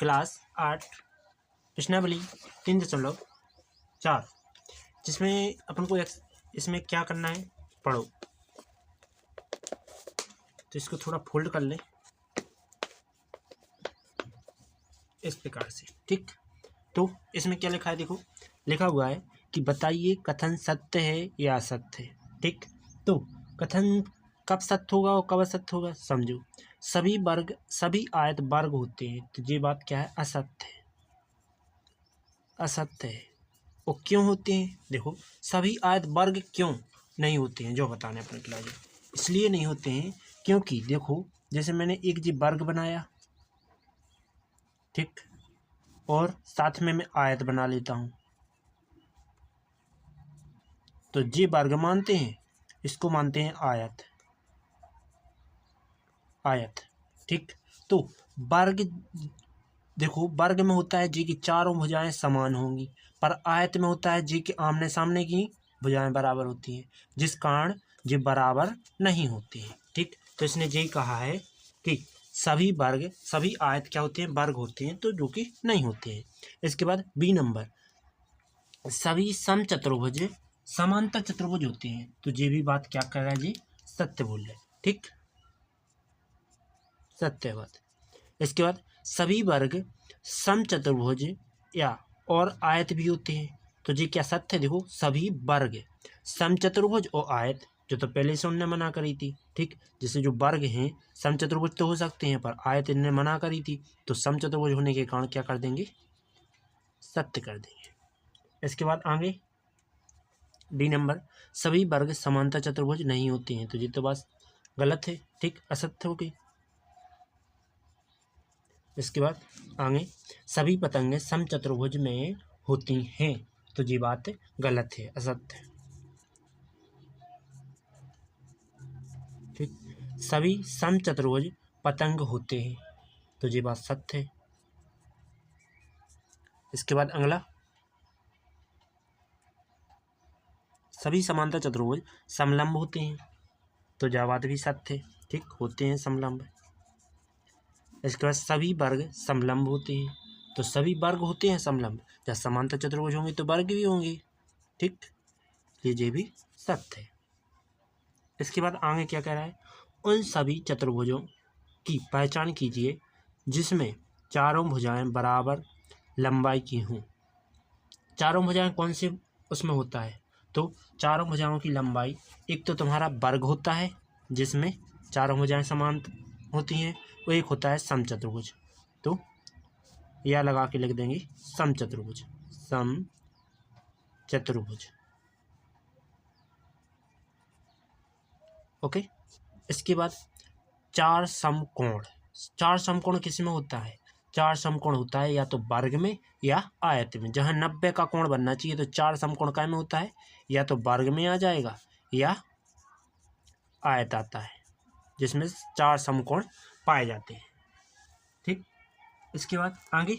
Class 8 प्रश्नावली 3.4, जिसमें अपन को इसमें क्या करना है पढ़ो। तो इसको थोड़ा फोल्ड कर ले इस प्रकार से, ठीक। तो इसमें क्या लिखा है, देखो लिखा हुआ है कि बताइए कथन सत्य है या असत्य है, ठीक। तो कथन कब सत्य होगा और कब असत्य होगा समझो। सभी आयत वर्ग होते हैं, तो ये बात क्या है, असत्य है, असत्य है। और क्यों होते हैं, देखो सभी आयत वर्ग क्यों नहीं होते हैं जो बताने अपने क्लास में, इसलिए नहीं होते हैं क्योंकि देखो जैसे मैंने एक जी वर्ग बनाया, ठीक, और साथ में मैं आयत बना लेता हूँ, तो जी वर्ग मानते हैं, इसको मानते हैं आयत, आयत, ठीक। तो वर्ग देखो वर्ग में होता है जी की चारों भुजाएं समान होंगी, पर आयत में होता है जी के आमने सामने की भुजाएं बराबर होती हैं, जिस कारण जी बराबर नहीं होती हैं, ठीक। तो इसने यही कहा है कि सभी आयत क्या होते हैं, वर्ग होते हैं, तो जो कि नहीं होते हैं। इसके बाद बी नंबर, सभी समचतुर्भुज समांतर चतुर्भुज होते हैं, तो ये भी बात क्या कर रहा है जी, सत्य बोल रहे, ठीक, सत्य बात। इसके बाद सभी वर्ग समचतुर्भुज या और आयत भी होते हैं, तो ये क्या सत्य है, देखो सभी वर्ग समचतुर्भुज और आयत, जो तो पहले से उन्होंने मना करी थी, ठीक। जैसे जो वर्ग हैं समचतुर्भुज तो हो सकते हैं, पर आयत इन्होंने मना करी थी, तो समचतुर्भुज होने के कारण क्या कर देंगे, सत्य कर देंगे। इसके बाद आगे डी नंबर, सभी वर्ग समांतर चतुर्भुज नहीं होते हैं, तो ये तो बात गलत है, ठीक, असत्य हो गई। इसके बाद आगे सभी पतंगें समचतुर्भुज में होती हैं, तो ये बात गलत है, असत्य है, ठीक। सभी समचतुर्भुज पतंग होते हैं, तो ये बात सत्य है। इसके बाद अगला, सभी समांतर चतुर्भुज समलंब होते हैं, तो यह बात भी सत्य है, ठीक, होते हैं समलंब। इसके बाद सभी वर्ग समलंब होते हैं, तो सभी वर्ग होते हैं समलंब, जब समांतर चतुर्भुज होंगे तो वर्ग भी होंगे, ठीक, ये भी सत्य है। इसके बाद आगे क्या कह रहा है, उन सभी चतुर्भुजों की पहचान कीजिए जिसमें चारों भुजाएं बराबर लंबाई की हों। चारों भुजाएं कौन से उसमें होता है, तो चारों भुजाओं की लंबाई, एक तो तुम्हारा वर्ग होता है जिसमें चारों भुजाएं समान होती हैं, वो एक होता है समचतुर्भुज, तो यह लगा के लिख देंगे समचतुर्भुज, समचतुर्भुज, ओके। इसके बाद चार समकोण, चार समकोण किस में होता है, चार समकोण होता है या तो वर्ग में या आयत में, जहाँ 90 का कोण बनना चाहिए, तो चार समकोण काय में होता है, या तो वर्ग में आ जाएगा या आयत आता है, जिसमें चार समकोण पाए जाते हैं, ठीक। इसके बाद आगे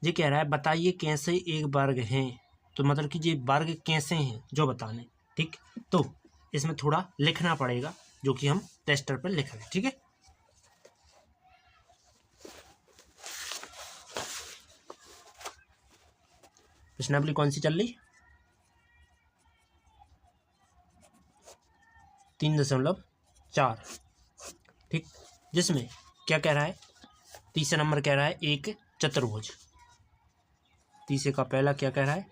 ये कह रहा है बताइए कैसे एक वर्ग हैं, तो मतलब कि ये वर्ग कैसे हैं जो बताने, ठीक। तो इसमें थोड़ा लिखना पड़ेगा, जो कि हम टेस्टर पर लिख रहे हैं, ठीक है। प्रश्नावली कौन सी चल रही, 3.4, ठीक, जिसमें क्या कह रहा है, तीसरा नंबर कह रहा है एक चतुर्भुज, तीसरे का पहला क्या कह रहा है,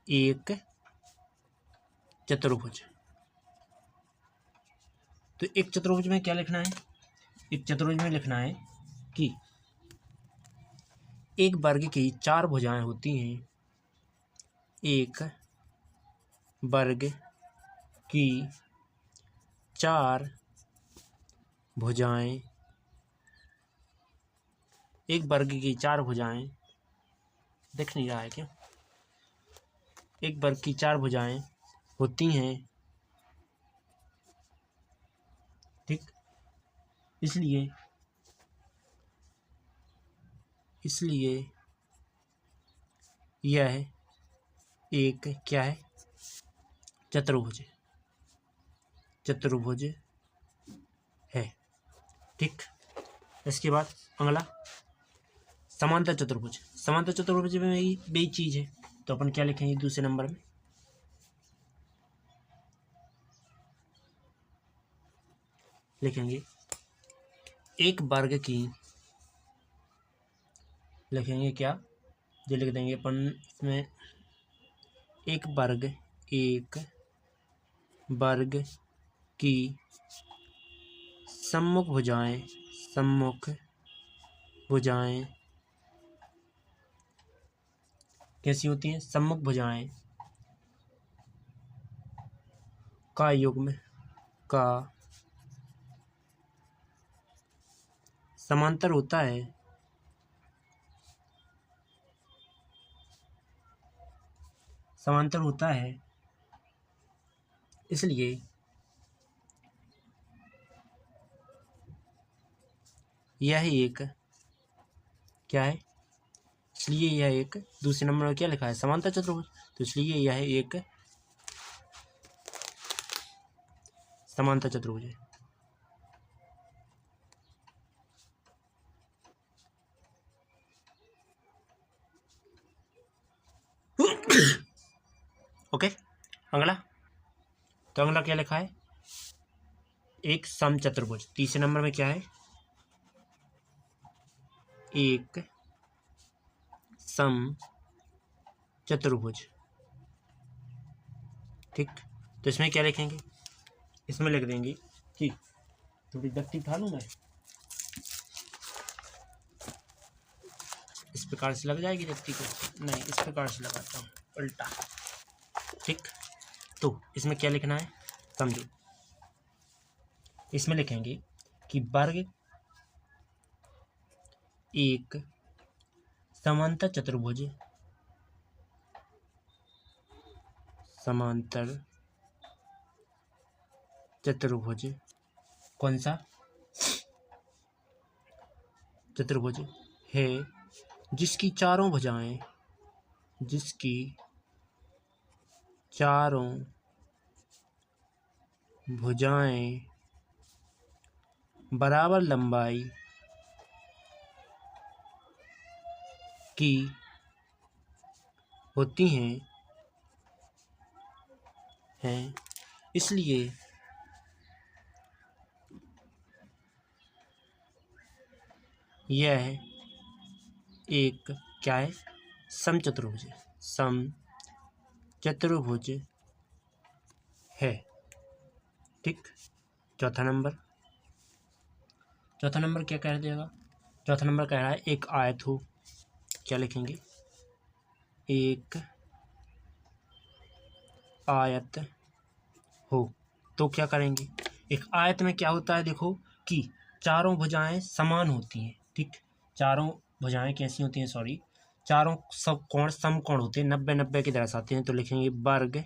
एक चतुर्भुज। तो एक चतुर्भुज में क्या लिखना है, एक चतुर्भुज में लिखना है कि एक वर्ग की चार भुजाएं होती हैं, एक वर्ग की चार भुजाएं, एक वर्ग की चार भुजाएं, दिख नहीं रहा है क्या, एक वर्ग की चार भुजाएं होती हैं, ठीक। इसलिए यह एक क्या है, चतुर्भुज, चतुर्भुज है, ठीक। इसके बाद अगला समांतर चतुर्भुज। समांतर चतुर्भुज में भी चीज़ है, तो अपन क्या लिखेंगे दूसरे नंबर में, लिखेंगे एक वर्ग की, लिखेंगे क्या, जो लिख देंगे अपन इसमें एक वर्ग की सम्मुख भुजाएं कैसी होती हैं, सम्मुख भुजाएं का युग्म का समांतर होता है, इसलिए यह एक क्या है, इसलिए यह एक, दूसरे नंबर में क्या लिखा है समांतर चतुर्भुज, तो इसलिए यह एक समांतर चतुर्भुज है। ओके, अगला, तो अगला क्या लिखा है, एक समचतुर्भुज। तीसरे नंबर में क्या है, एक समचतुर्भुज, ठीक। तो इसमें क्या लिखेंगे, इसमें लिख देंगे कि, थोड़ी गत्ती उठा लूँ मैं, इस प्रकार से लग जाएगी गत्ती को, नहीं इस प्रकार से लगाता हूँ उल्टा, ठीक। तो इसमें क्या लिखना है समझो, इसमें लिखेंगे कि वर्ग एक समांतर चतुर्भुज कौन सा चतुर्भुज है, जिसकी चारों भुजाएं बराबर लंबाई की होती हैं, इसलिए यह एक क्या है, समचतुर्भुज है, ठीक। चौथा नंबर क्या कह देगा, चौथा नंबर कह रहा है एक आयत हो, क्या लिखेंगे, एक आयत हो, तो क्या करेंगे, एक आयत में क्या होता है देखो कि चारों भुजाएं समान होती हैं, ठीक। चारों भुजाएं कैसी होती हैं, सॉरी, चारों सब कोण समकोण होते हैं, 90-90 की दर्शाते हैं, तो लिखेंगे वर्ग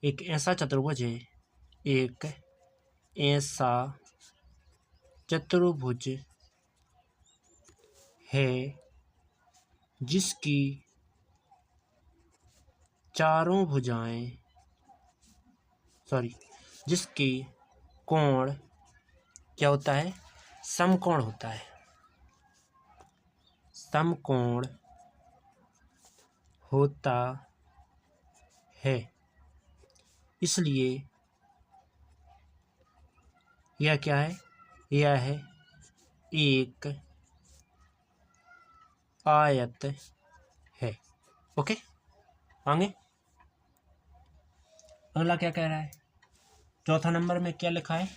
एक ऐसा चतुर्भुज है, एक ऐसा चतुर्भुज है जिसकी चारों भुजाएं, जिसकी कोण क्या होता है, समकोण होता है, समकोण होता है, इसलिए यह क्या है, यह है एक आयत है। ओके, आगे अगला क्या कह रहा है, चौथा नंबर में क्या लिखा है,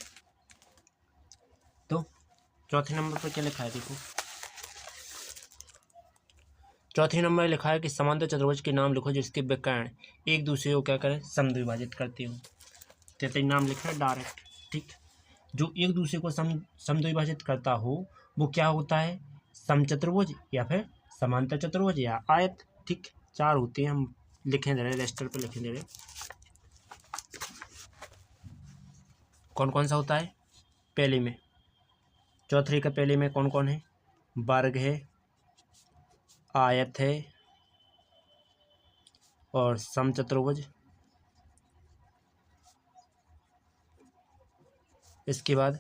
तो चौथे नंबर पर क्या लिखा है देखो, चौथे नंबर में लिखा है कि समांतर चतुर्भुज के नाम लिखो जिसके विकर्ण एक दूसरे को क्या करें, समद्विभाजित करते हो, तो नाम लिखना है डायरेक्ट, ठीक। जो एक दूसरे को समद्विभाजित करता हो वो क्या होता है, समचतुर्भुज या फिर समांतर चतुर्भुज या आयत, ठीक। चार होते हैं, हम लिखे दे रहे, रजिस्टर पे लिखे दे रहे, कौन कौन सा होता है, पहले में चौथे का पहले में कौन कौन है, वर्ग है, आयत है और समचतुर्भुज, इसके बाद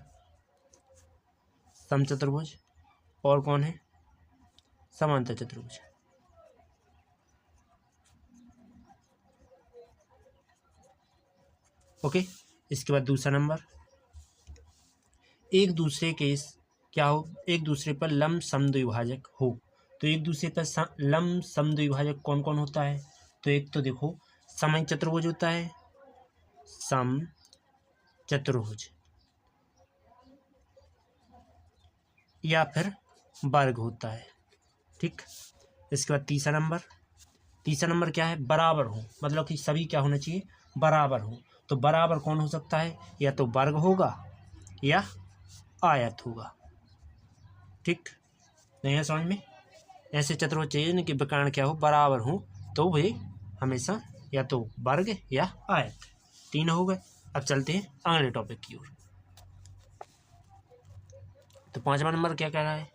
समचतुर्भुज, और कौन है, समांतर चतुर्भुज। ओके, इसके बाद दूसरा नंबर, एक दूसरे के क्या हो, एक दूसरे पर लंब समद्विभाजक हो। तो एक दूसरे पर लंब समद्विभाजक कौन कौन होता है, तो एक तो देखो सम चतुर्भुज होता है, सम चतुर्भुज, या फिर वर्ग होता है, ठीक। इसके बाद तीसरा नंबर क्या है, बराबर हो, मतलब कि सभी क्या होना चाहिए, बराबर हो। तो बराबर कौन हो सकता है, या तो वर्ग होगा या आयत होगा, ठीक। नहीं है समझ में, ऐसे चतुर्भुज चाहिए ना कि विकर्ण क्या हो, बराबर हो, तो वे हमेशा या तो वर्ग या आयत, तीन हो गए। अब चलते हैं अगले टॉपिक की ओर। तो पांचवा नंबर क्या कह रहा है,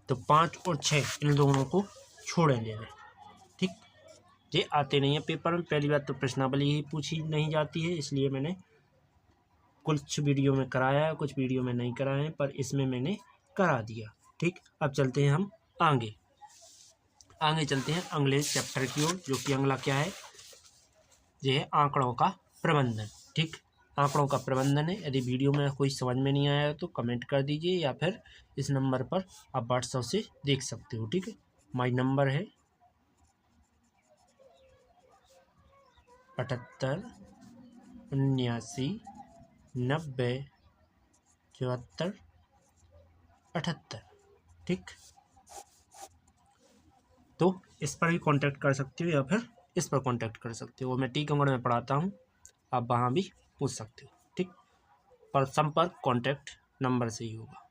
तो 5 और 6 इन दोनों को छोड़ लेना, ठीक। ये आते नहीं है पेपर में, पहली बात तो प्रश्नावली ही पूछी नहीं जाती है, इसलिए मैंने कुछ वीडियो में कराया है, कुछ वीडियो में नहीं कराए हैं, पर इसमें मैंने करा दिया, ठीक। अब चलते हैं हम आगे चलते हैं अगले चैप्टर की ओर, जो कि अगला क्या है, यह है आंकड़ों का प्रबंधन, ठीक। आंकड़ों का प्रबंधन है। यदि वीडियो में कोई समझ में नहीं आया तो कमेंट कर दीजिए, या फिर इस नंबर पर आप व्हाट्सएप से देख सकते हो, ठीक है। माई नंबर है 78 79 90 74 78, ठीक। तो इस पर भी कांटेक्ट कर सकते हो, या फिर इस पर कांटेक्ट कर सकते हो, मैं टीकमगढ़ में पढ़ाता हूँ, आप वहाँ भी पूछ सकते हो, ठीक। पर संपर्क कांटेक्ट नंबर से ही होगा।